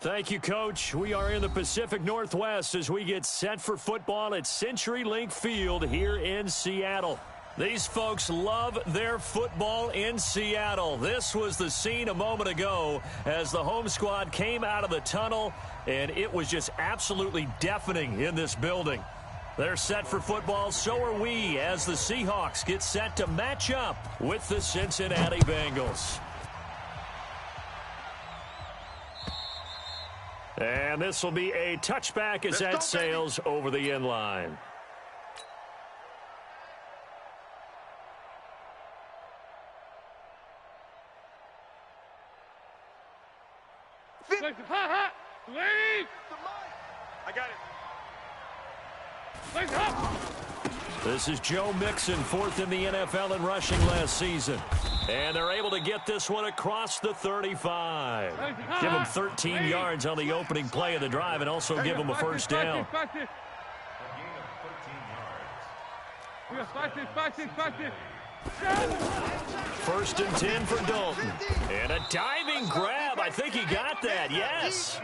Thank you, Coach. We are in the Pacific Northwest as we get set for football at CenturyLink Field here in Seattle. These folks love their football in Seattle. This was the scene a moment ago as the home squad came out of the tunnel, and it was just absolutely deafening in this building. They're set for football, so are we, as the Seahawks get set to match up with the Cincinnati Bengals. And this will be a touchback as that sails over the end line. I got it. This is Joe Mixon, fourth in the NFL in rushing last season. And they're able to get this one across the 35. Give them 13 yards on the opening play of the drive and also give them a first down. First and 10 for Dalton. And a diving grab. I think he got that. Yes.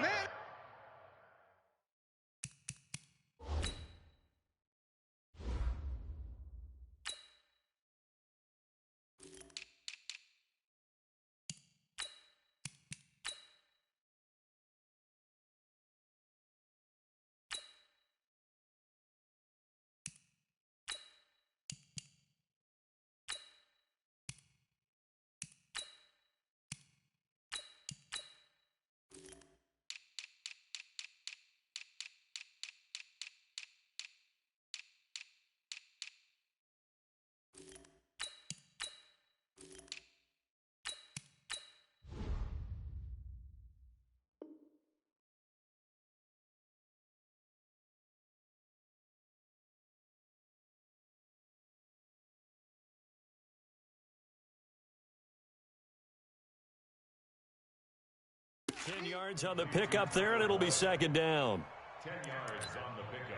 Ten yards on the pickup there, and it'll be second down. 10 yards on the pickup.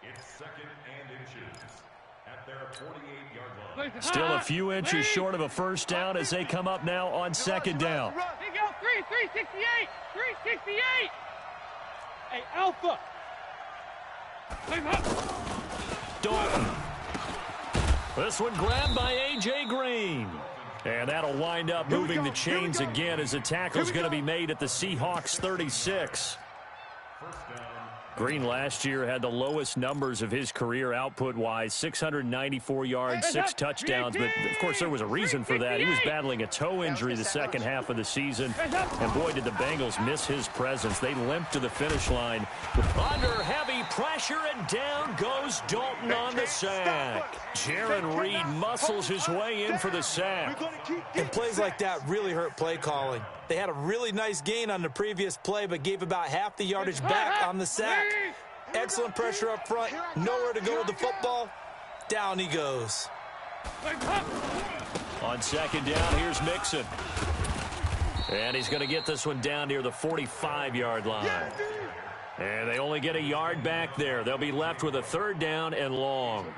It's second and inches at their 48-yard line. Still a few inches short of a first down as they come up now on second down. They go 368. 368. Hey, Alpha. Dalton. This one grabbed by A.J. Green. And that'll wind up moving the chains again as the tackle's going to be made at the Seahawks 36. Green last year had the lowest numbers of his career output-wise, 694 yards, 6 touchdowns. But, of course, there was a reason for that. He was battling a toe injury the second half of the season. And, boy, did the Bengals miss his presence. They limped to the finish line under heavy pressure, and down goes Dalton on the sack. Jaron Reed muscles his way in for the sack. And plays like that really hurt play calling. They had a really nice gain on the previous play, but gave about half the yardage back on the sack. Excellent pressure up front. Nowhere to go with the football. Down he goes. On second down, here's Mixon. And he's going to get this one down near the 45-yard line. And they only get a yard back there. They'll be left with a third down and long.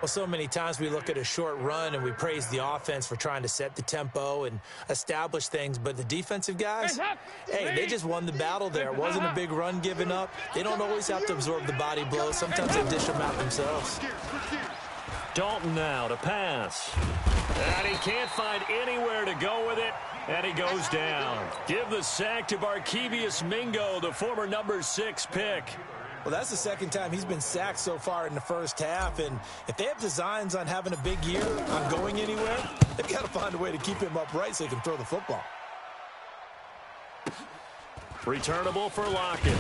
Well, so many times we look at a short run and we praise the offense for trying to set the tempo and establish things. But the defensive guys, hey, they just won the battle there. It wasn't a big run given up. They don't always have to absorb the body blows. Sometimes they dish them out themselves. Dalton now to pass. And he can't find anywhere to go with it. And he goes down. Give the sack to Barkevious Mingo, the former number 6 pick. Well, that's the second time he's been sacked so far in the first half. And if they have designs on having a big year, on going anywhere, they've got to find a way to keep him upright so he can throw the football. Returnable for Lockett.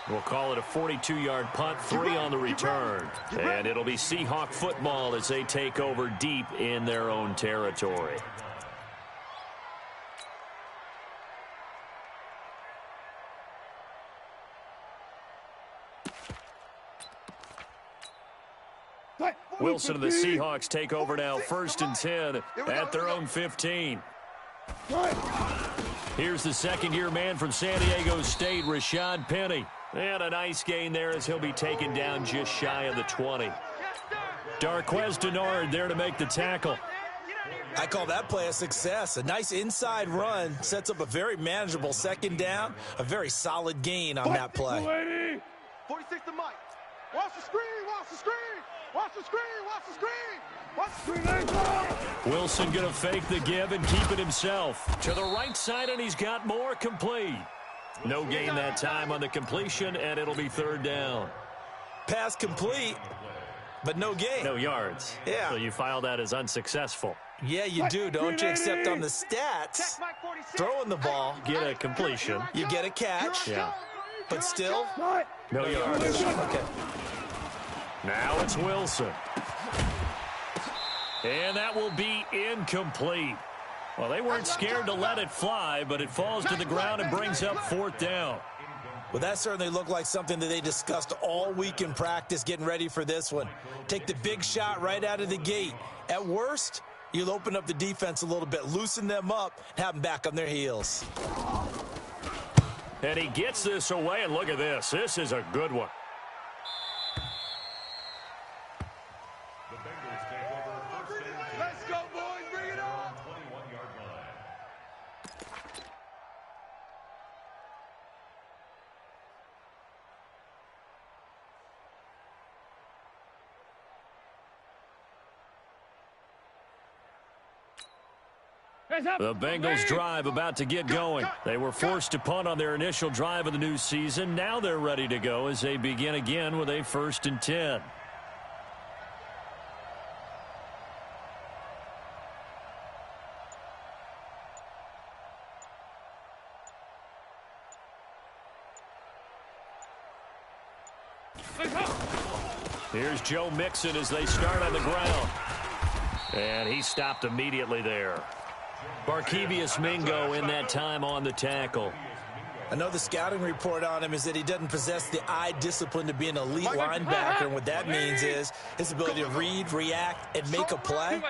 We'll call it a 42-yard punt, 3 on the return. And it'll be Seahawk football as they take over deep in their own territory. Wilson and the Seahawks take over now, first and 10 at their own 15. Here's the second-year man from San Diego State, Rashad Penny. And a nice gain there as he'll be taken down just shy of the 20. Darquez Denard there to make the tackle. I call that play a success. A nice inside run sets up a very manageable second down, a very solid gain on that play. 46 to Mike. Watch the screen, watch the screen, watch the screen, watch the screen, watch the screen. Wilson going to fake the give and keep it himself. To the right side, and he's got more complete. No gain that time on the completion, and it'll be third down. Pass complete, but no gain. No yards. Yeah. So you file that as unsuccessful. Yeah, you do, don't you? Except on the stats, throwing the ball, Get a completion. you get a catch, Yeah. but still, No yards. okay. Now it's Wilson. And that will be incomplete. Well, they weren't scared to let it fly, but it falls to the ground and brings up fourth down. Well, that certainly looked like something that they discussed all week in practice getting ready for this one. Take the big shot right out of the gate. At worst, you'll open up the defense a little bit, loosen them up, and have them back on their heels. And he gets this away, and look at this. This is a good one. The Bengals take over first and 10. Let's go, boys, bring it on. 21-yard line. The Bengals drive about to get going. They were forced to punt on their initial drive of the new season. Now they're ready to go as they begin again with a 1st and 10. Here's Joe Mixon as they start on the ground. And he stopped immediately there. Barkevius Mingo in that time on the tackle. I know the scouting report on him is that he doesn't possess the eye discipline to be an elite linebacker, and what that means is his ability to read, react, and make a play.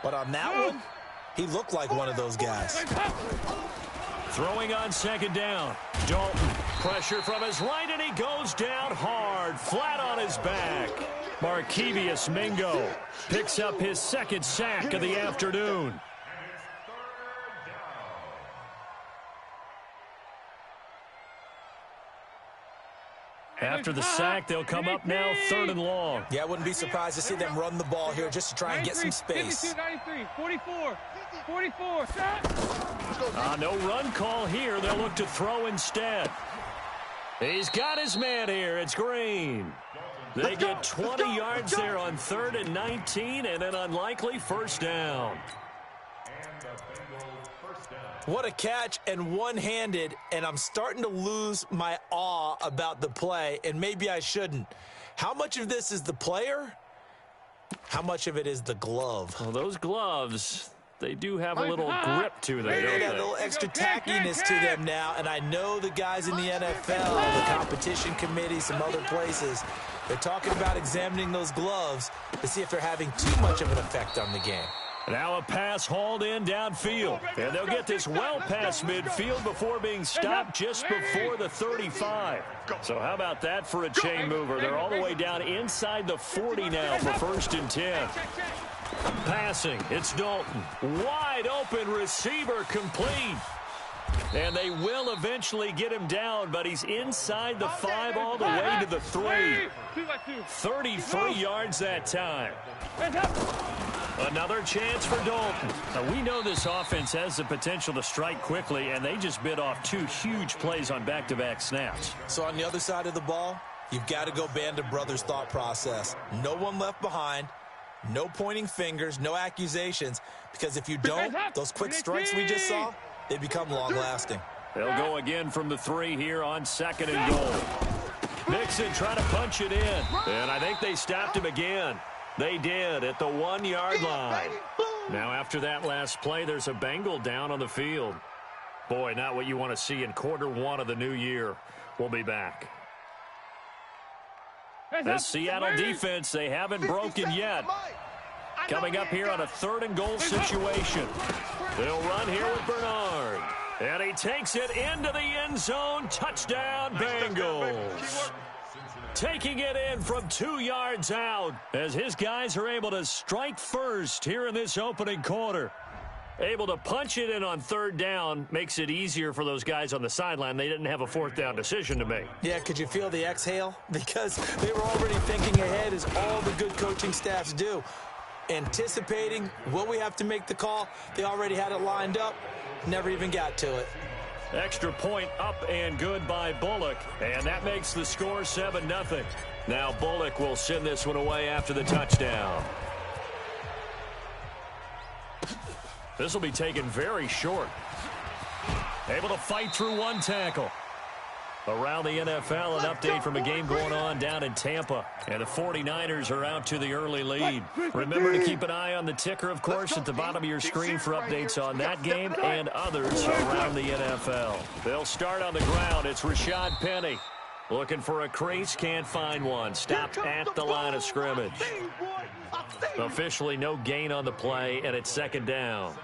But on that one, he looked like one of those guys. Throwing on second down. Dalton, pressure from his right, and he goes down hard, flat on his back. Barkevius Mingo picks up his second sack of the afternoon. After the sack, they'll come up now 3rd and long. Yeah, I wouldn't be surprised to see them run the ball here just to try and get some space. 93, 44, 44. No run call here. They'll look to throw instead. He's got his man here. It's Green. They get 20 yards there on 3rd and 19 and an unlikely first down. What a catch, and one-handed, and I'm starting to lose my awe about the play, and maybe I shouldn't. How much of this is the player? How much of it is the glove? Well, those gloves, they do have a little grip to them, They don't got a they? little extra tackiness to them now, and I know the guys in the NFL, the competition committee, some other places, they're talking about examining those gloves to see if they're having too much of an effect on the game. Now a pass hauled in downfield. And they'll get this well past midfield before being stopped just before the 35. So how about that for a chain mover? They're all the way down inside the 40 now for 1st and 10. Passing, it's Dalton. Wide open receiver complete. And they will eventually get him down, but he's inside the 5 all the way to the 3. 33 yards that time. Another chance for Dalton. Now, we know this offense has the potential to strike quickly, and they just bit off 2 huge plays on back-to-back snaps. So on the other side of the ball, you've got to go Band of Brothers thought process. No one left behind, no pointing fingers, no accusations, because if you don't, those quick strikes we just saw, they become long-lasting. They'll go again from the 3 here on 2nd and goal. Mixon trying to punch it in, and I think they stopped him again. They did at the 1-yard line. Now, after that last play, there's a Bengal down on the field. Boy, not what you want to see in quarter 1 of the new year. We'll be back. This Seattle defense, they haven't broken yet. Coming up here on a 3rd and goal situation. They'll run here with Bernard. And he takes it into the end zone. Touchdown, Bengals. taking it in from 2 yards out as his guys are able to strike first here in this opening quarter. Able to punch it in on third down makes it easier for those guys on the sideline. They didn't have a fourth down decision to make. Yeah, could you feel the exhale? Because they were already thinking ahead, as all the good coaching staffs do. Anticipating, will we have to make the call? They already had it lined up, never even got to it. Extra point up and good by Bullock, and that makes the score 7-0. Now Bullock will send this one away after the touchdown. This will be taken very short. Able to fight through one tackle. Around the NFL, an update from a game going on down in Tampa. And the 49ers are out to the early lead. Remember to keep an eye on the ticker, of course, at the bottom of your screen for updates on that game and others around the NFL. They'll start on the ground. It's Rashad Penny. Looking for a crease, can't find one. Stopped at the line of scrimmage. Officially no gain on the play, and it's second down.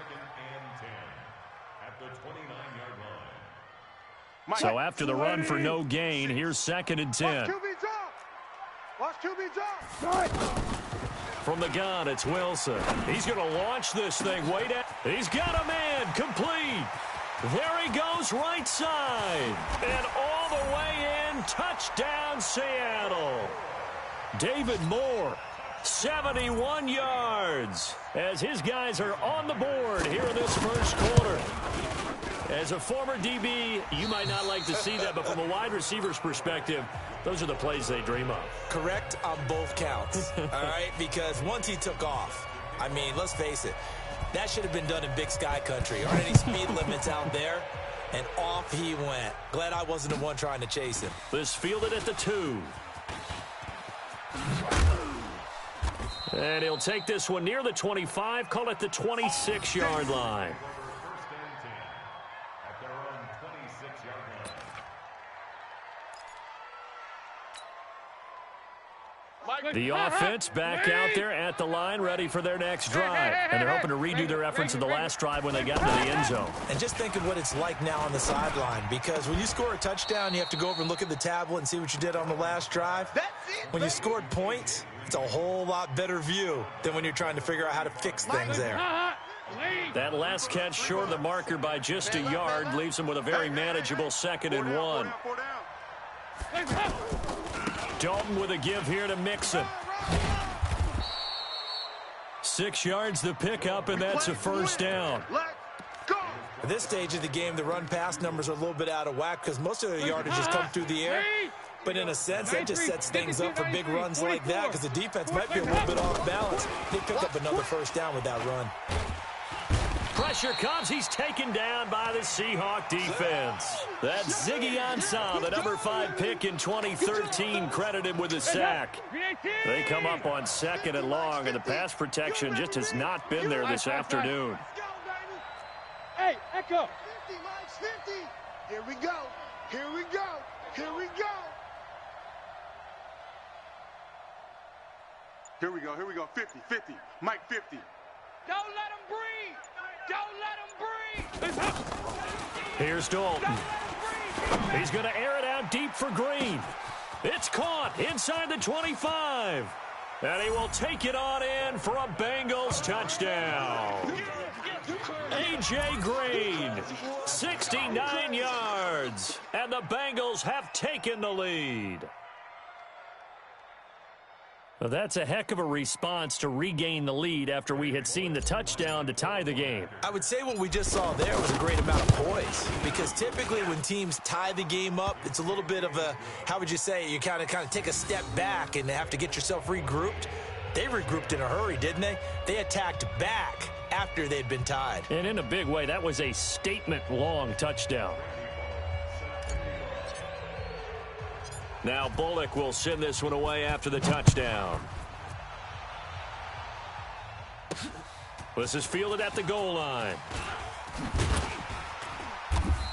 So after the run for no gain, here's 2nd and 10. Watch QB drop. From the gun, it's Wilson. He's going to launch this thing way down. He's got a man complete. There he goes, right side. And all the way in, touchdown Seattle. David Moore, 71 yards, as his guys are on the board here in this first quarter. As a former DB, you might not like to see that, but from a wide receiver's perspective, those are the plays they dream of. Correct on both counts, all right? Because once he took off, I mean, let's face it, that should have been done in Big Sky Country. Aren't any speed limits out there? And off he went. Glad I wasn't the one trying to chase him. This fielded at the 2. And he'll take this one near the 25, call it the 26-yard line. The offense back out there at the line, ready for their next drive. And they're hoping to redo their efforts in the last drive when they got into the end zone. And just think of what it's like now on the sideline, because when you score a touchdown, you have to go over and look at the tablet and see what you did on the last drive. When you scored points, it's a whole lot better view than when you're trying to figure out how to fix things there. That last catch short of the marker by just a yard leaves them with a very manageable 2nd and 1. Dalton with a give here to Mixon. 6 yards the pickup, and that's a first down. At this stage of the game, the run-pass numbers are a little bit out of whack because most of the yardage has come through the air. But in a sense, that just sets things up for big runs like that because the defense might be a little bit off balance. They pick up another first down with that run. Pressure comes. He's taken down by the Seahawk defense. That's Ziggy Ansah, the number 5 pick in 2013, credited with a sack. They come up on 2nd and long, and the pass protection just has not been there this afternoon. Hey, Echo. 50, Mike, 50. Here we go. Here we go. Here we go. Here we go. Here we go. 50, 50. Mike, 50. Don't let him breathe. Don't let him breathe. Here's Dalton. He's going to air it out deep for Green. It's caught inside the 25. And he will take it on in for a Bengals touchdown. A.J. Green, 69 yards. And the Bengals have taken the lead. Well, that's a heck of a response to regain the lead after we had seen the touchdown to tie the game. I would say what we just saw there was a great amount of poise, because typically when teams tie the game up, it's a little bit of a, how would you say, you kind of take a step back and have to get yourself regrouped. They regrouped in a hurry, didn't they? They attacked back after they'd been tied. And in a big way, that was a statement-long touchdown. Now Bullock will send this one away after the touchdown. This is fielded at the goal line.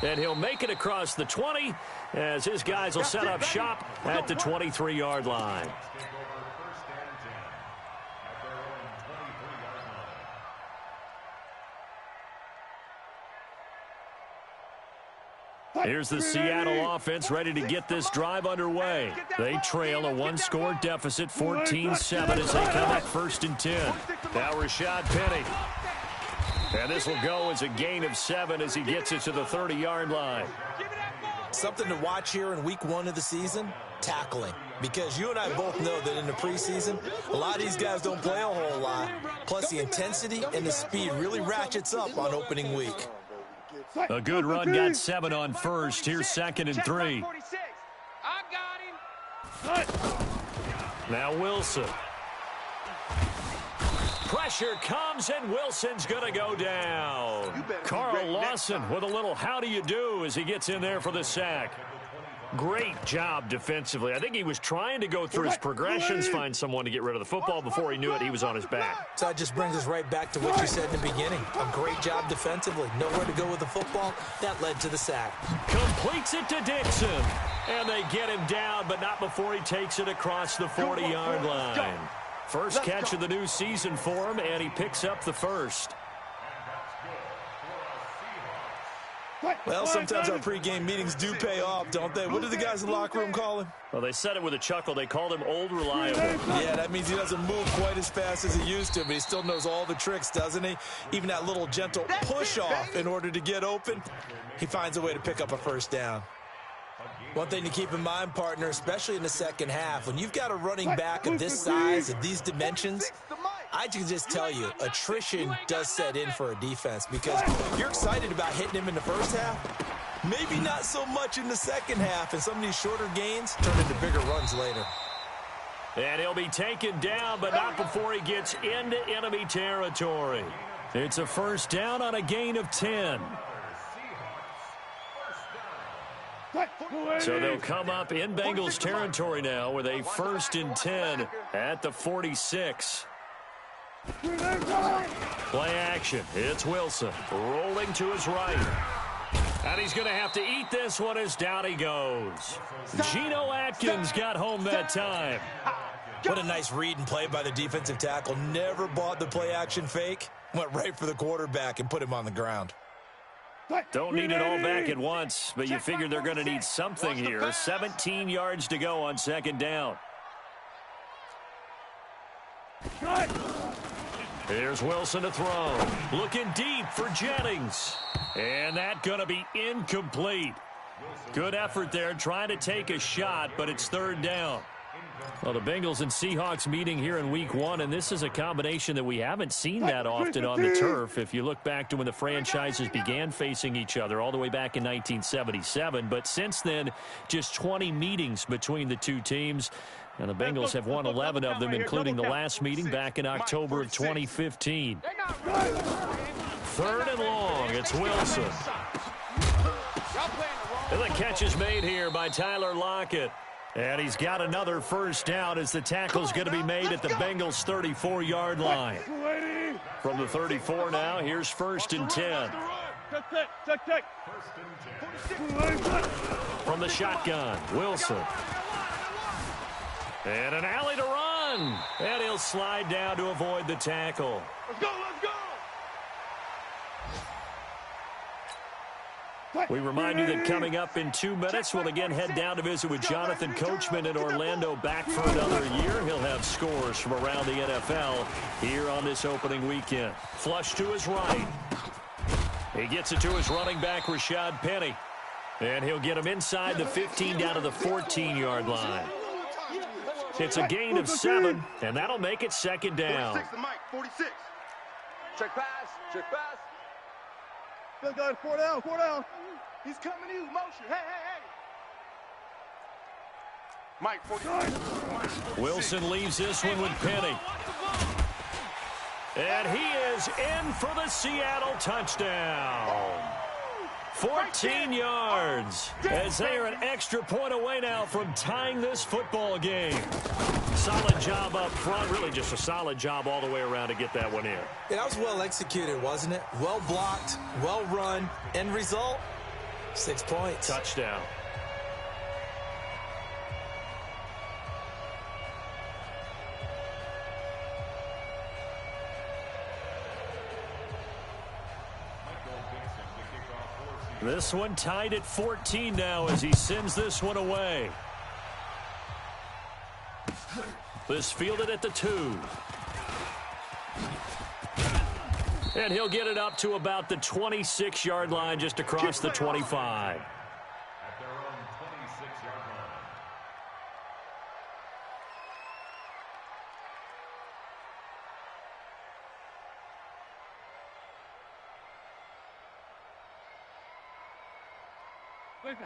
And he'll make it across the 20 as his guys will set up shop at the 23-yard line. Here's the Seattle offense ready to get this drive underway. They trail a one-score deficit, 14-7, as they come up 1st and 10. Now Rashad Penny. And this will go as a gain of 7 as he gets it to the 30-yard line. Something to watch here in week 1 of the season, tackling. Because you and I both know that in the preseason, a lot of these guys don't play a whole lot. Plus, the intensity and the speed really ratchets up on opening week. A good run got 7 on first. Here's 2nd and 3. I got him. Now Wilson. Pressure comes, and Wilson's going to go down. Carl Lawson with a little how do you do as he gets in there for the sack. Great job defensively. I think he was trying to go through his progressions, find someone to get rid of the football. Before he knew it, he was on his back. So that just brings us right back to what you said in the beginning. A great job defensively. Nowhere to go with the football. That led to the sack. Completes it to Dixon. And they get him down, but not before he takes it across the 40-yard line. First catch of the new season for him, and he picks up the first. Well, sometimes our pregame meetings do pay off, don't they? What do the guys in the locker room call him? Well, they said it with a chuckle. They called him Old Reliable. Yeah, that means he doesn't move quite as fast as he used to, but he still knows all the tricks, doesn't he? Even that little gentle push-off in order to get open, he finds a way to pick up a first down. One thing to keep in mind, partner, especially in the second half, when you've got a running back of this size, of these dimensions, I can just tell you, attrition does set in for a defense because you're excited about hitting him in the first half. Maybe not so much in the second half, and some of these shorter gains turn into bigger runs later. And he'll be taken down, but not before he gets into enemy territory. It's a first down on a gain of 10. So they'll come up in Bengals territory now with a 1st and 10 at the 46. Play action. It's Wilson rolling to his right. And he's going to have to eat this one as down he goes. Geno Atkins got home that time. What a nice read and play by the defensive tackle. Never bought the play action fake. Went right for the quarterback and put him on the ground. Don't need it all back at once, but you figure they're going to need something here. 17 yards to go on 2nd down. Here's Wilson to throw. Looking deep for Jennings. And that's going to be incomplete. Good effort there trying to take a shot, but it's 3rd down. Well, the Bengals and Seahawks meeting here in week 1, and this is a combination that we haven't seen that often on the turf. If you look back to when the franchises began facing each other all the way back in 1977. But since then, just 20 meetings between the two teams. And the Bengals have won 11 of them, including the last meeting back in October of 2015. 3rd and long. It's Wilson. And the catch is made here by Tyler Lockett. And he's got another first down as the tackle's going to be made at the Bengals' 34-yard line. From the 34 now, here's 1st and 10. From the shotgun, Wilson. And an alley to run. And he'll slide down to avoid the tackle. Let's go, let's go. We remind you that coming up in 2 minutes, we'll again head down to visit with Jonathan Coachman in Orlando, back for another year. He'll have scores from around the NFL here on this opening weekend. Flush to his right. He gets it to his running back, Rashad Penny. And he'll get him inside the 15 down to the 14-yard line. It's a gain of 7, and that'll make it 2nd down. 46 to Mike, 46. Check pass, check pass. Still got it, 4 down, 4 down. He's coming to you, motion. Hey, hey, hey. Mike, 46. Wilson leaves this one with Penny. And he is in for the Seattle touchdown. 14 yards as they are an extra point away now from tying this football game. Solid job up front, really just a solid job all the way around to get that one in. Yeah, that was well executed, wasn't it? Well blocked, well run. End result, 6 points. Touchdown. This one tied at 14 now as he sends this one away. This fielded at the 2. And he'll get it up to about the 26-yard line, just across the 25. At their own 26-yard line.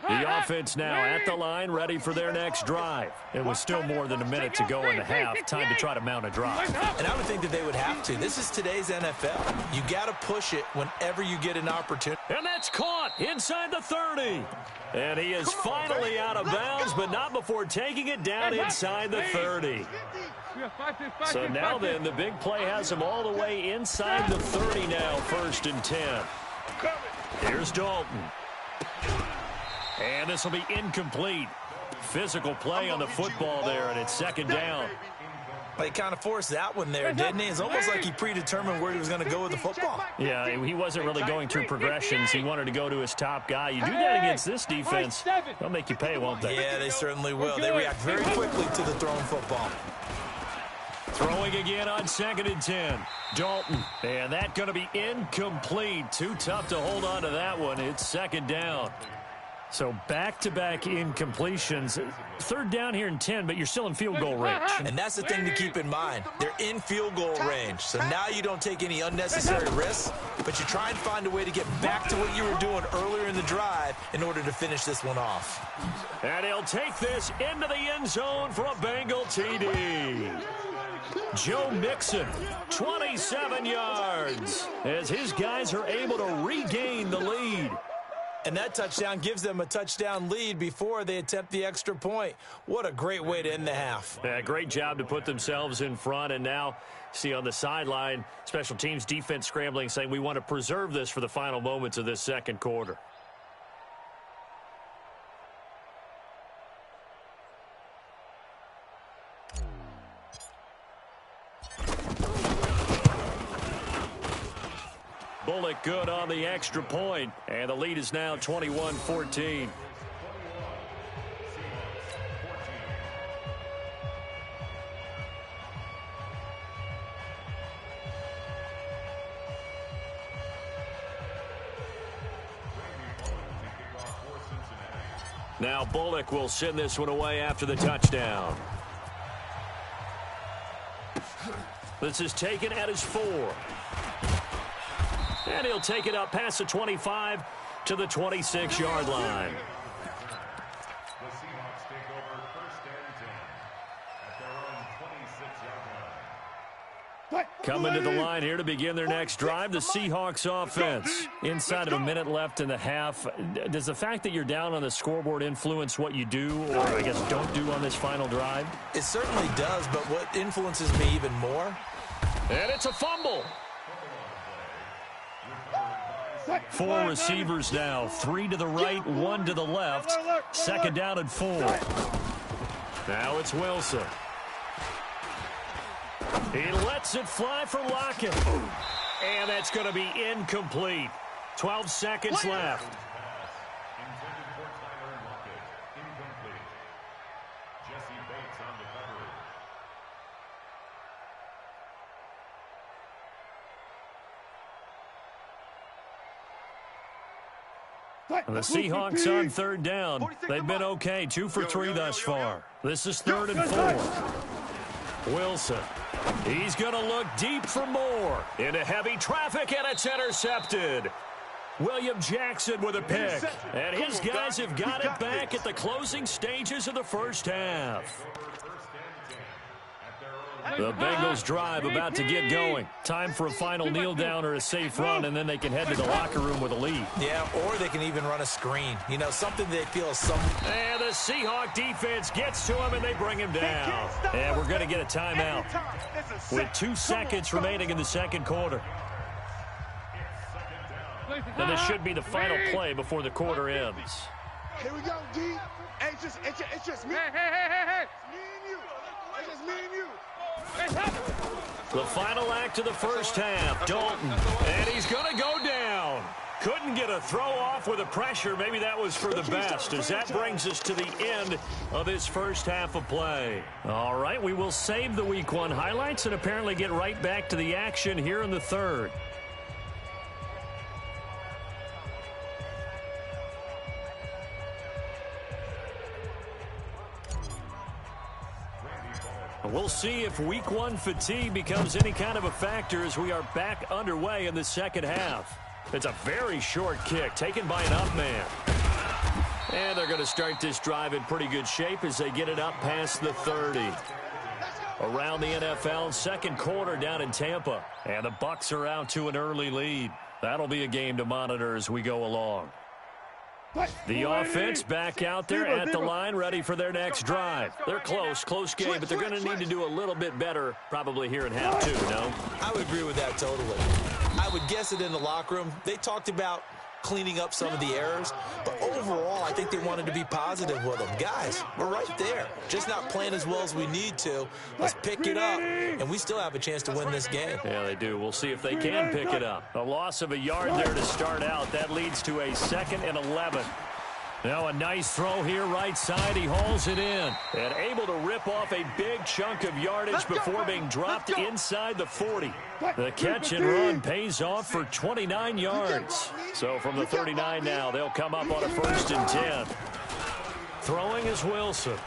The offense now at the line, ready for their next drive. It was still more than a minute to go in the half. Time to try to mount a drive. And I would think that they would have to. This is today's NFL. You got to push it whenever you get an opportunity. And that's caught inside the 30. And he is finally out of bounds, but not before taking it down inside the 30. So now then, the big play has him all the way inside the 30 now, 1st and 10. Here's Dalton. And this will be incomplete. Physical play on the football there, and it's 2nd down. Well, he kind of forced that one there, didn't he? It's almost like he predetermined where he was going to go with the football. Yeah, he wasn't really going through progressions. He wanted to go to his top guy. You do that against this defense, they'll make you pay, won't they? Yeah, they certainly will. They react very quickly to the thrown football. Throwing again on 2nd and 10. Dalton. And that's going to be incomplete. Too tough to hold on to that one. It's 2nd down. So back-to-back incompletions. 3rd down here in 10, but you're still in field goal range. And that's the thing to keep in mind. They're in field goal range. So now you don't take any unnecessary risks, but you try and find a way to get back to what you were doing earlier in the drive in order to finish this one off. And he'll take this into the end zone for a Bengal TD. Joe Mixon, 27 yards, as his guys are able to regain the lead. And that touchdown gives them a touchdown lead before they attempt the extra point. What a great way to end the half. Yeah, great job to put themselves in front. And now, see on the sideline, special teams defense scrambling, saying we want to preserve this for the final moments of this 2nd quarter. Bullock good on the extra point, and the lead is now 21-14. Now Bullock will send this one away after the touchdown. This is taken at his 4. And he'll take it up past the 25 to the 26-yard line. The Seahawks take over 1st and 10 at their own 26-yard line. Coming to the line here to begin their next drive, the Seahawks offense. Inside of a minute left in the half. Does the fact that you're down on the scoreboard influence what you do, or I guess don't do on this final drive? It certainly does, but what influences me even more? And it's a fumble. 4 receivers now, 3 to the right, 1 to the left. 2nd down and 4. Now it's Wilson. He lets it fly for Lockett. And that's going to be incomplete. 12 seconds left. Intended for Tyler Lockett. Incomplete. Jesse Bates on the coverage. And the Seahawks on 3rd down. They've been okay, 2 for 3 thus far. This is 3rd and 4. Wilson. He's going to look deep for more. Into heavy traffic, and it's intercepted. William Jackson with a pick. And his guys have got it back at the closing stages of the 1st half. The Bengals drive about to get going. Time for a final kneel down or a safe run, and then they can head to the locker room with a lead. Yeah, or they can even run a screen. You know, something they feel some. And the Seahawk defense gets to him, and they bring him down. And we're going to get a timeout with 2 seconds remaining in the 2nd quarter. And this should be the final play before the quarter ends. Here we go, D. Hey, it's just me. Hey. Me and you. It's just me and you. The final act of the 1st half. Dalton. And he's going to go down. Couldn't get a throw off with the pressure. Maybe that was for the best, as that brings us to the end of this first half of play. All right, we will save the Week 1 highlights and apparently get right back to the action here in the third. We'll see if Week 1 fatigue becomes any kind of a factor as we are back underway in the second half. It's a very short kick taken by an up man. And they're going to start this drive in pretty good shape as they get it up past the 30. Around the NFL, second quarter down in Tampa. And the Bucs are out to an early lead. That'll be a game to monitor as we go along. The offense back out there at the line, ready for their next drive. They're close game, but they're going to need to do a little bit better probably here in half two, no? I would agree with that totally. I would guess it in the locker room. They talked about cleaning up some of the errors, but overall, I think they wanted to be positive with them. Guys, we're right there. Just not playing as well as we need to. Let's pick it up, and we still have a chance to win this game. Yeah, they do. We'll see if they can pick it up. A loss of a yard there to start out. That leads to a 2nd and 11. Now a nice throw here right side. He hauls it in and able to rip off a big chunk of yardage before being dropped inside the 40. The catch and run pays off for 29 yards. So from the 39 now, they'll come up on a 1st and 10. Throwing is Wilson.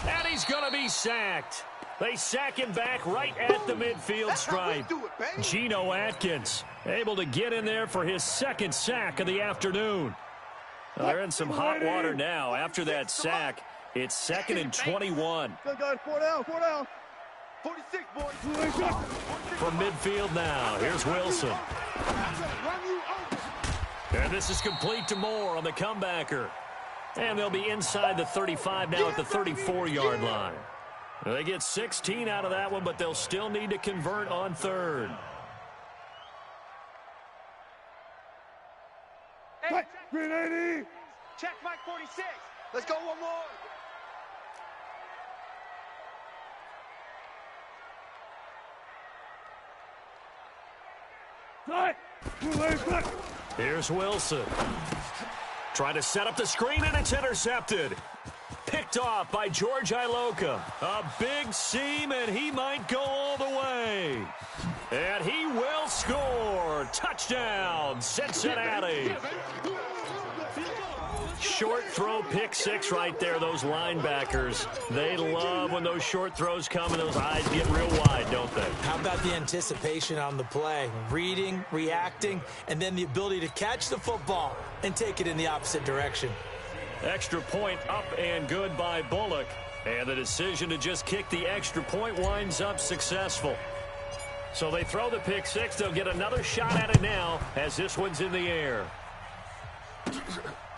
And he's going to be sacked. They sack him back right at the midfield stripe. Geno Atkins able to get in there for his 2nd sack of the afternoon. Well, they're in some hot water now. After that sack, it's 2nd and 21. 4 down. 46, boys. From midfield now, here's Wilson. And this is complete to Moore on the comebacker. And they'll be inside the 35 now at the 34-yard line. They get 16 out of that one, but they'll still need to convert on 3rd. Green 80. Check Mike 46. Let's go one more. Here's Wilson. Trying to set up the screen, and it's intercepted. Picked off by George Iloka. A big seam, and he might go all the way. And he will score. Touchdown, Cincinnati. Short throw, pick 6 right there. Those linebackers, they love when those short throws come and those eyes get real wide, don't they? How about the anticipation on the play? Reading, reacting, and then the ability to catch the football and take it in the opposite direction. Extra point up and good by Bullock. And the decision to just kick the extra point winds up successful. So they throw the pick 6. They'll get another shot at it now as this one's in the air.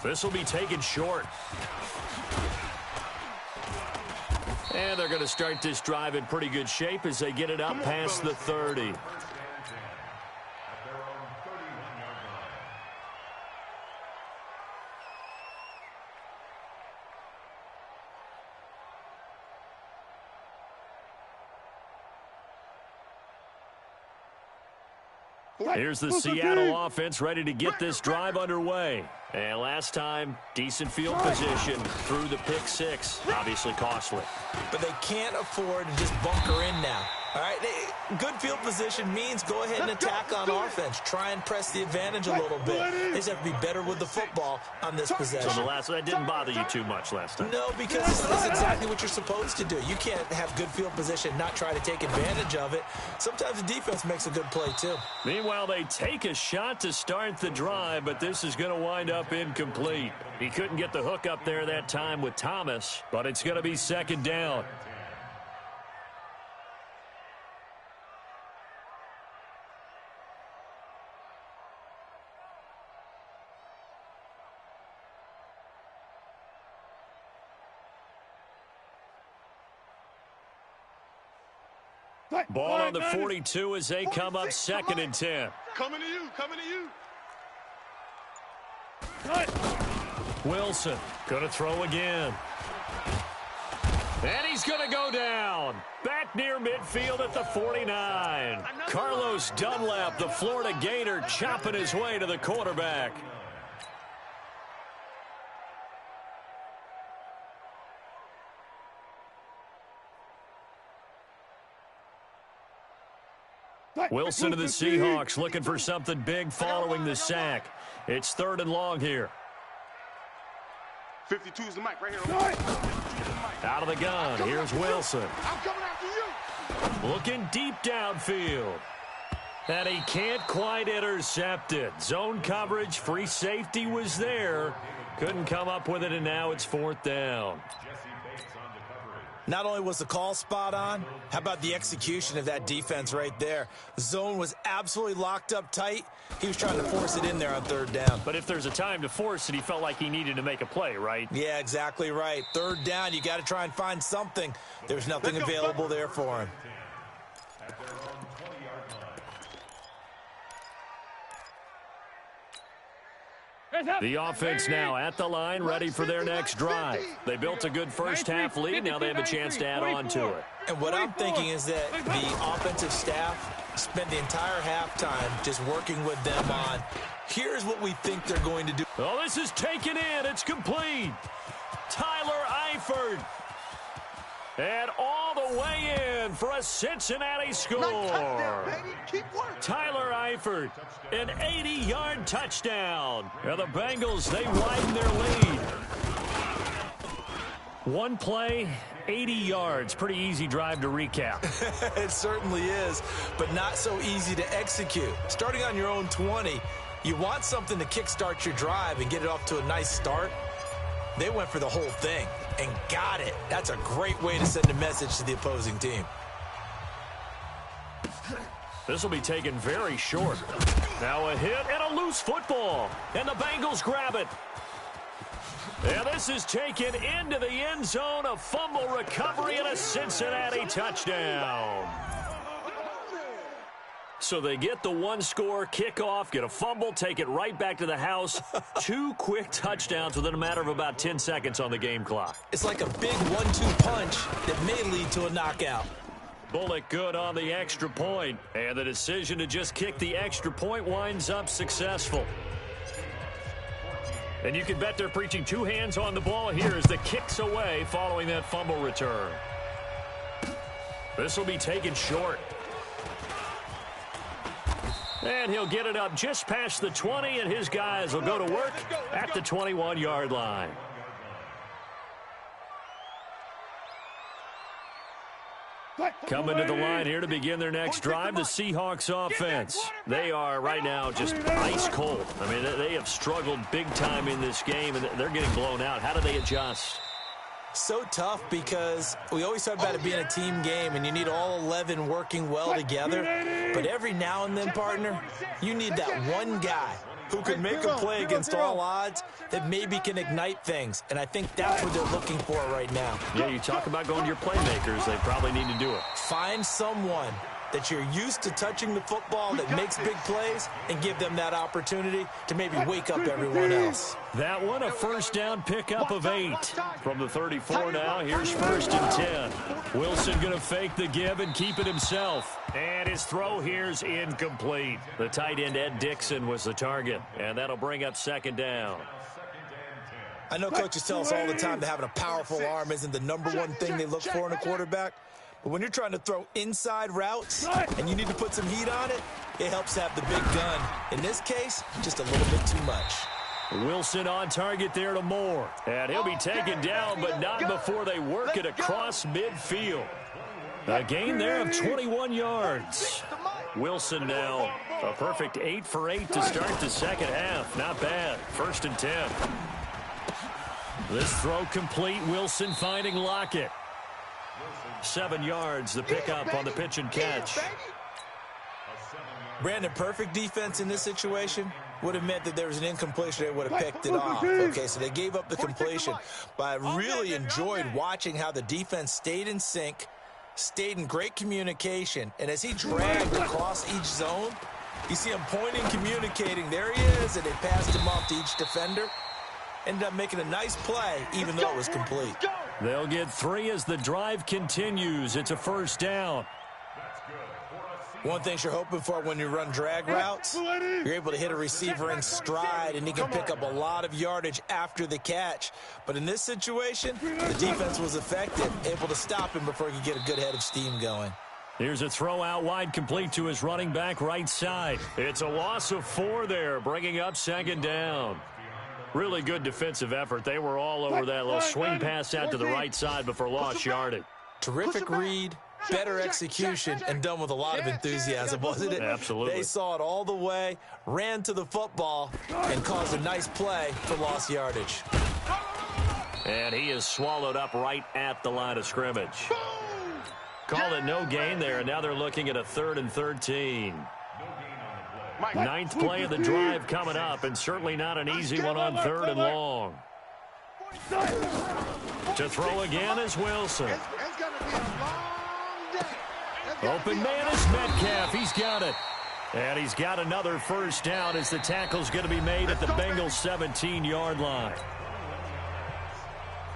This will be taken short. And they're going to start this drive in pretty good shape as they get it up past the 30. Here's the Seattle offense ready to get this drive underway. And last time, decent field position through the pick 6. Obviously costly. But they can't afford to just bunker in now. All right, good field position means go ahead and attack on offense. Try and press the advantage a little bit. They just have to be better with the football on this possession. So that didn't bother you too much last time? No, because this is exactly what you're supposed to do. You can't have good field position, not try to take advantage of it. Sometimes the defense makes a good play, too. Meanwhile, they take a shot to start the drive, but this is going to wind up incomplete. He couldn't get the hook up there that time with Thomas, but it's going to be 2nd down. Ball on the 42 as they come up 2nd and 10. Coming to you. Wilson going to throw again. And he's going to go down. Back near midfield at the 49. Carlos Dunlap, the Florida Gator, chopping his way to the quarterback. Wilson to the Seahawks looking for something big following the sack. It's 3rd and long here. 52 is the mic right here. Out of the gun, here's Wilson. I'm coming after you. Looking deep downfield. And he can't quite intercept it. Zone coverage, free safety was there. Couldn't come up with it, and now it's 4th down. Not only was the call spot on, how about the execution of that defense right there? Zone was absolutely locked up tight. He was trying to force it in there on 3rd down. But if there's a time to force it, he felt like he needed to make a play, right? Yeah, exactly right. 3rd down, you got to try and find something. There's nothing available there for him. The offense now at the line, ready for their next drive. They built a good first-half lead. Now they have a chance to add on to it. And what I'm thinking is that the offensive staff spent the entire halftime just working with them on, here's what we think they're going to do. Oh, this is taken in. It's complete. Tyler Eifert. And all the way in for a Cincinnati score. Tyler Eifert, an 80-yard touchdown. And the Bengals, they widen their lead. One play, 80 yards. Pretty easy drive to recap. It certainly is, but not so easy to execute. Starting on your own 20, you want something to kickstart your drive and get it off to a nice start. They went for the whole thing and got it. That's a great way to send a message to the opposing team. This will be taken very short. Now a hit and a loose football. And the Bengals grab it. And this is taken into the end zone. A fumble recovery and a Cincinnati touchdown. So they get the one-score kickoff, get a fumble, take it right back to the house. 2 quick touchdowns within a matter of about 10 seconds on the game clock. It's like a big 1-2 punch that may lead to a knockout. Bullock good on the extra point. And the decision to just kick the extra point winds up successful. And you can bet they're preaching 2 hands on the ball here as the kick's away following that fumble return. This will be taken short. And he'll get it up just past the 20, and his guys will go to work at the 21-yard line. Coming to the line here to begin their next drive, the Seahawks offense. They are right now just ice cold. I mean, they have struggled big time in this game, and they're getting blown out. How do they adjust? So tough because we always talk about it being a team game and you need all 11 working well together. But every now and then, partner, you need that one guy who can make a play against all odds that maybe can ignite things. And I think that's what they're looking for right now. Yeah, you talk about going to your playmakers. They probably need to do it. Find someone that you're used to touching the football that makes big plays and give them that opportunity to maybe wake up everyone else. That one, a first down pickup of 8. From the 34 now, here's 1st and 10. Wilson going to fake the give and keep it himself. And his throw here's incomplete. The tight end, Ed Dixon, was the target. And that'll bring up 2nd down. I know coaches tell us all the time that having a powerful arm isn't the #1 thing they look for in a quarterback. But when you're trying to throw inside routes and you need to put some heat on it, it helps to have the big gun. In this case, just a little bit too much. Wilson on target there to Moore. And he'll be taken down, but not before they work it across midfield. A gain there of 21 yards. Wilson now a perfect 8 for 8 to start the second half. Not bad. 1st and 10. This throw complete. Wilson finding Lockett. 7 yards, the pickup on the pitch and catch. Brandon, perfect defense in this situation would have meant that there was an incompletion. They would have picked it off. Okay, so they gave up the completion. But I really enjoyed watching how the defense stayed in sync, stayed in great communication. And as he dragged across each zone, you see him pointing, communicating. There he is, and they passed him off to each defender. Ended up making a nice play, even though it was complete. They'll get 3 as the drive continues. It's a first down. One thing you're hoping for when you run drag routes, you're able to hit a receiver in stride, and he can pick up a lot of yardage after the catch. But in this situation, the defense was effective, able to stop him before he could get a good head of steam going. Here's a throw out wide, complete to his running back right side. It's a loss of 4 there, bringing up second down. Really good defensive effort. They were all over that little swing pass out to the right side before lost yardage. Terrific read, better execution, and done with a lot of enthusiasm, wasn't it? Absolutely. They saw it all the way, ran to the football, and caused a nice play for lost yardage. And he is swallowed up right at the line of scrimmage. Call it no gain there, and now they're looking at a 3rd and 13. 9th play of the drive coming up, and certainly not an easy one on 3rd and long. To throw again is Wilson. Open man is Metcalf. He's got it. And he's got another first down as the tackle's going to be made at the Bengals' 17-yard line.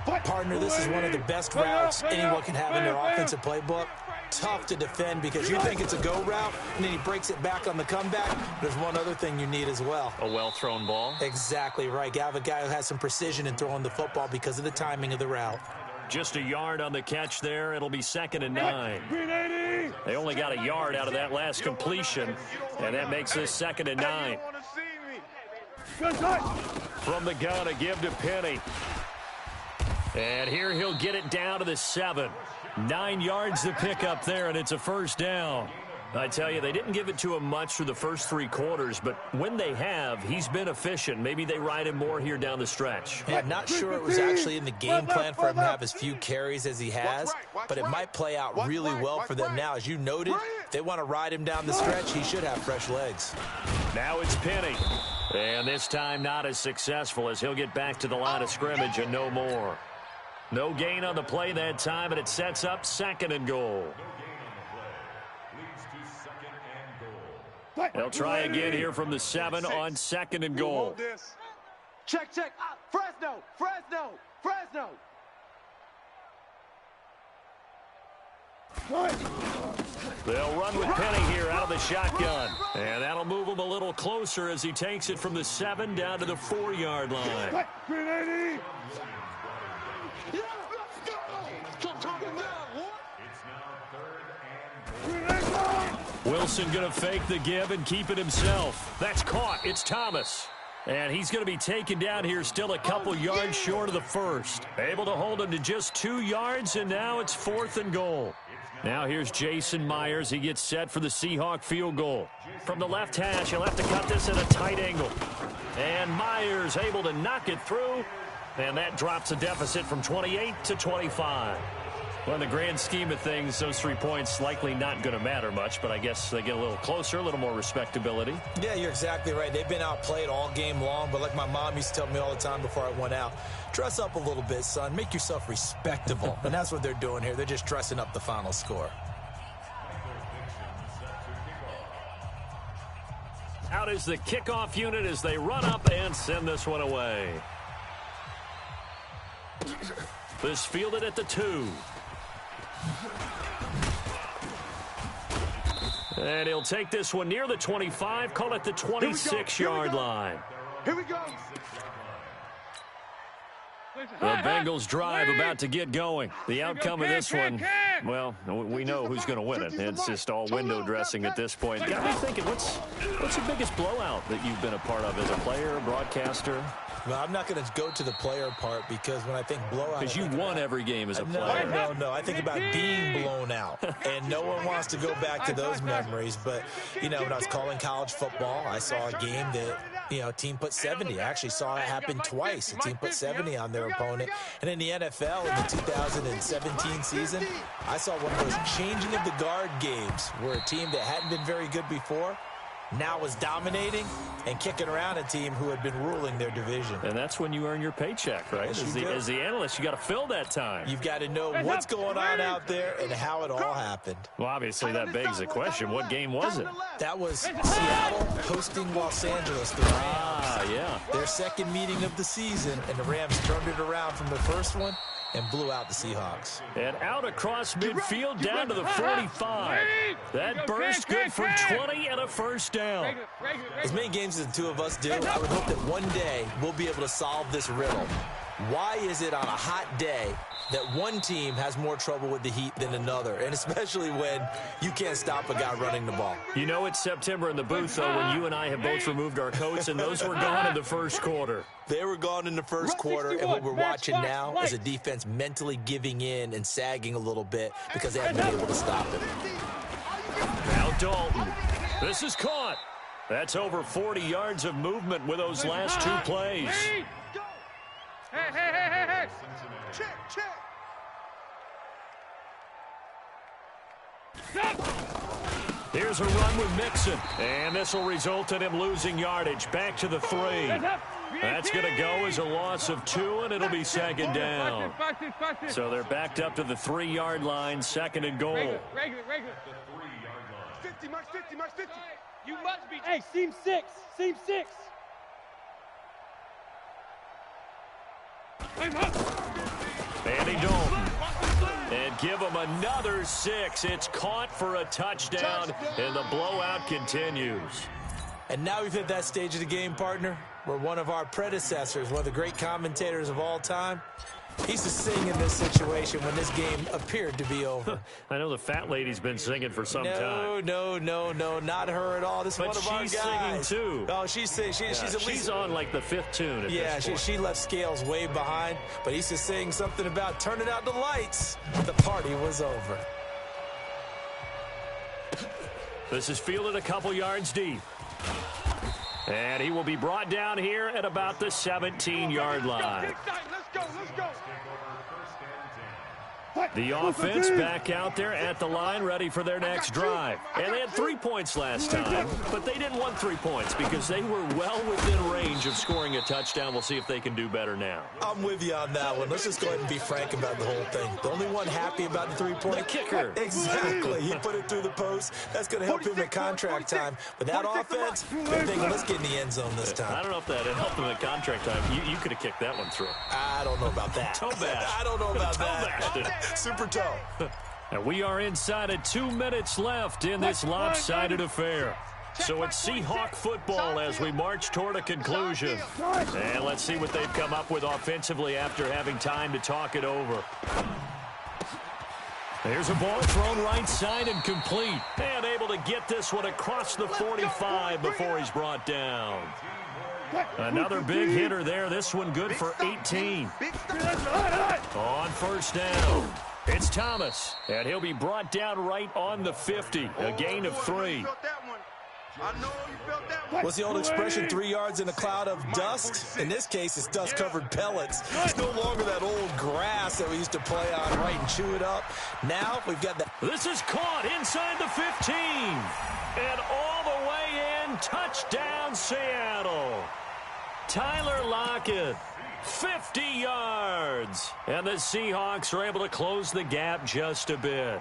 Partner, this is one of the best routes anyone can have in their offensive playbook. Tough to defend because you think it's a go route, and then he breaks it back on the comeback. There's one other thing you need as well. A well-thrown ball. Exactly right. You have a guy who has some precision in throwing the football because of the timing of the route. Just a yard on the catch there. It'll be 2nd and 9. They only got a yard out of that last completion, and that makes this 2nd and 9. From the gun, a give to Penny. And here he'll get it down to the 7. 9 yards to pick up there, and it's a first down. I tell you, they didn't give it to him much through the first 3 quarters, but when they have, he's been efficient. Maybe they ride him more here down the stretch. Yeah, not sure it was actually in the game plan for him to have as few carries as he has, but it might play out really well for them now. As you noted, if they want to ride him down the stretch, he should have fresh legs. Now it's Penny. And this time not as successful as he'll get back to the line of scrimmage and no more. No gain on the play that time, and it sets up 2nd and goal. They'll try again here from the 7 on 2nd and goal. Check. Fresno. They'll run with Penny here out of the shotgun. And that'll move him a little closer as he takes it from the 7 down to the 4-yard line. Wilson going to fake the give and keep it himself. That's caught. It's Thomas. And he's going to be taken down here still a couple yards short of the first. Able to hold him to just 2 yards, and now it's 4th and goal. Now here's Jason Myers. He gets set for the Seahawk field goal. From the left hash, he'll have to cut this at a tight angle. And Myers able to knock it through. And that drops a deficit from 28 to 25. Well, in the grand scheme of things, those 3 points likely not going to matter much, but I guess they get a little closer, a little more respectability. Yeah, you're exactly right. They've been outplayed all game long, but like my mom used to tell me all the time before I went out, dress up a little bit, son. Make yourself respectable. And that's what they're doing here. They're just dressing up the final score. Out is the kickoff unit as they run up and send this one away. This fielded at the 2. And he'll take this one near the 25, call it the 26-yard line. Here we go. The Bengals drive about to get going. The outcome of this one, well, we know who's going to win it. It's just all window dressing at this point. Got me thinking, what's the biggest blowout that you've been a part of as a player, a broadcaster? Well, I'm not going to go to the player part because when I think blowout... Because you won every game as a player. No. I think about being blown out. And no one wants to go back to those memories. But, you know, when I was calling college football, I saw a game that, you know, a team put 70. I actually saw it happen twice. A team put 70 on their opponent. And in the NFL, in the 2017 season, I saw one of those changing of the guard games where a team that hadn't been very good before now was dominating and kicking around a team who had been ruling their division. And that's when you earn your paycheck, right? As the analyst, you got to fill that time. You've got to know what's going on out there and how it all happened. Well, obviously, that begs the question, what game was it? That was Seattle hosting Los Angeles, the Rams. Yeah. Their second meeting of the season, and the Rams turned it around from the first one and blew out the Seahawks. And out across midfield down to the 45. That burst good for 20 and a first down. As many games as the two of us do, I would hope that one day we'll be able to solve this riddle. Why is it on a hot day that one team has more trouble with the heat than another, and especially when you can't stop a guy running the ball? You know it's September in the booth, though, when you and I have both removed our coats, and those were gone in the first quarter. They were gone in the first quarter, and what we're watching now is a defense mentally giving in and sagging a little bit because they haven't been able to stop it. Now Dalton. This is caught. That's over 40 yards of movement with those last two plays. Hey. Check. Here's a run with Mixon, and this will result in him losing yardage. Back to the 3. That's going to go as a loss of 2, and it'll be second down. So they're backed up to the 3-yard line, second and goal. Regular. 50, Mike 50. You must be. Hey, seam 6. Andy Dalton. And give him another 6. It's caught for a touchdown, and the blowout continues. And now we've hit that stage of the game, partner, where one of our predecessors, one of the great commentators of all time, he used to sing in this situation when this game appeared to be over. I know the fat lady's been singing for some time. No, not her at all. This is one of our guys. But she's singing too. Oh, she's singing. She's on like the 5th tune at this point. She left Scales way behind, but he used to sing something about turning out the lights. The party was over. This is fielded a couple yards deep. And he will be brought down here at about the 17-yard line. Let's go. The offense back out there at the line, ready for their next drive. And they had 3 points last time, but they didn't want 3 points because they were well within range of scoring a touchdown. We'll see if they can do better now. I'm with you on that one. Let's just go ahead and be frank about the whole thing. The only one happy about the 3-point. The kicker. Exactly. He put it through the post. That's going to help him at contract time. But that offense, they're thinking, let's get in the end zone this time. I don't know if that helped him at contract time. You could have kicked that one through. I don't know about that. Toe bash. I don't know about that. Super toe. And we are inside of 2 minutes left in this lopsided affair. So it's Seahawk football as we march toward a conclusion. And let's see what they've come up with offensively after having time to talk it over. There's a ball thrown right side and complete. And able to get this one across the 45 before he's brought down. Another big hitter there. This one good for 18. On first down. It's Thomas, and he'll be brought down right on the 50. A gain of 3. What's the old expression, 3 yards in a cloud of dust? In this case, it's dust-covered pellets. It's no longer that old grass that we used to play on, right, and chew it up. Now we've got that. This is caught inside the 15. And all the way in, touchdown Seattle. Tyler Lockett. 50 yards. And the Seahawks are able to close the gap just a bit.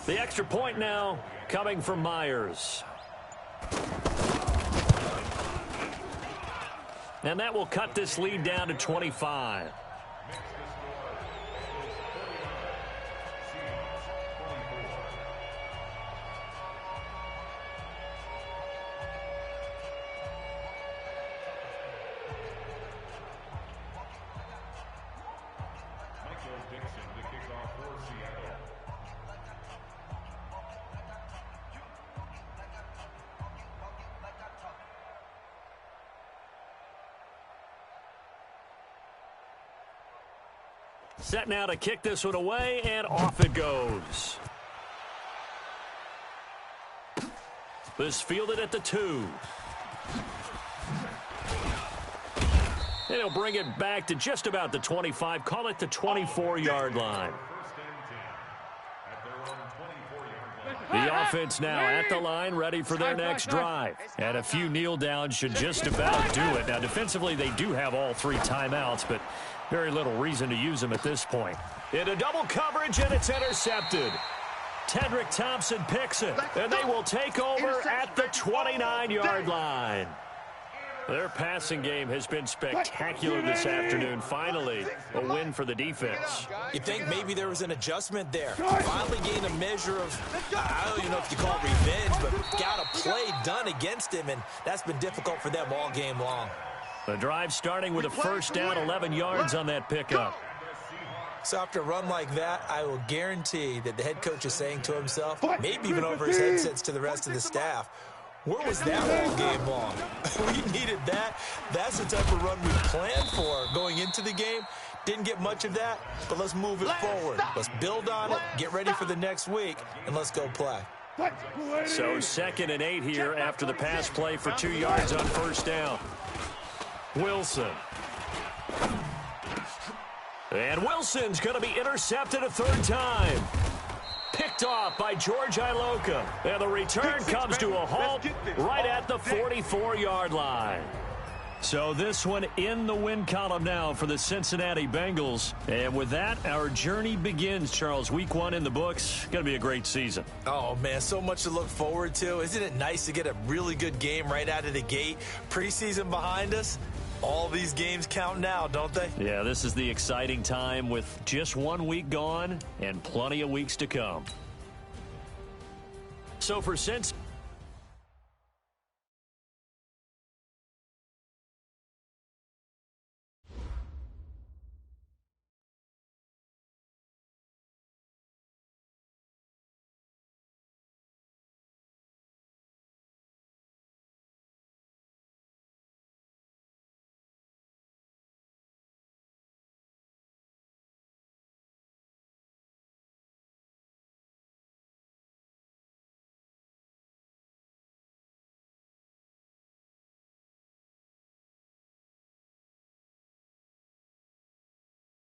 The extra point now coming from Myers. And that will cut this lead down to 25. Set now to kick this one away, and off it goes. This fielded at the 2. And he'll bring it back to just about the 25. Call it the 24-yard line. The offense now at the line, ready for their next drive. And a few kneel downs should just about do it. Now, defensively, they do have all 3 timeouts, but very little reason to use them at this point. Into double coverage, and it's intercepted. Tedrick Thompson picks it, and they will take over at the 29-yard line. Their passing game has been spectacular this afternoon. Finally, a win for the defense. You think maybe there was an adjustment there. Finally gained a measure of, I don't even know if you call it revenge, but got a play done against him, and that's been difficult for them all game long. The drive starting with a first down, 11 yards on that pickup. So after a run like that, I will guarantee that the head coach is saying to himself, maybe even over his headsets to the rest of the staff, where was that all game long? We needed that. That's the type of run we planned for going into the game. Didn't get much of that, but let's move it forward. Let's build on it, get ready for the next week, and let's go play. So 2nd and 8 here after the pass play for 2 yards on first down. Wilson. And Wilson's going to be intercepted a 3rd time. Picked off by George Iloka. And the return comes to a halt right at the 44-yard line. So this one in the win column now for the Cincinnati Bengals. And with that, our journey begins, Charles. Week 1 in the books. Going to be a great season. Oh, man, so much to look forward to. Isn't it nice to get a really good game right out of the gate? Preseason behind us. All these games count now, don't they? Yeah, this is the exciting time with just 1 week gone and plenty of weeks to come. So for Cincinnati.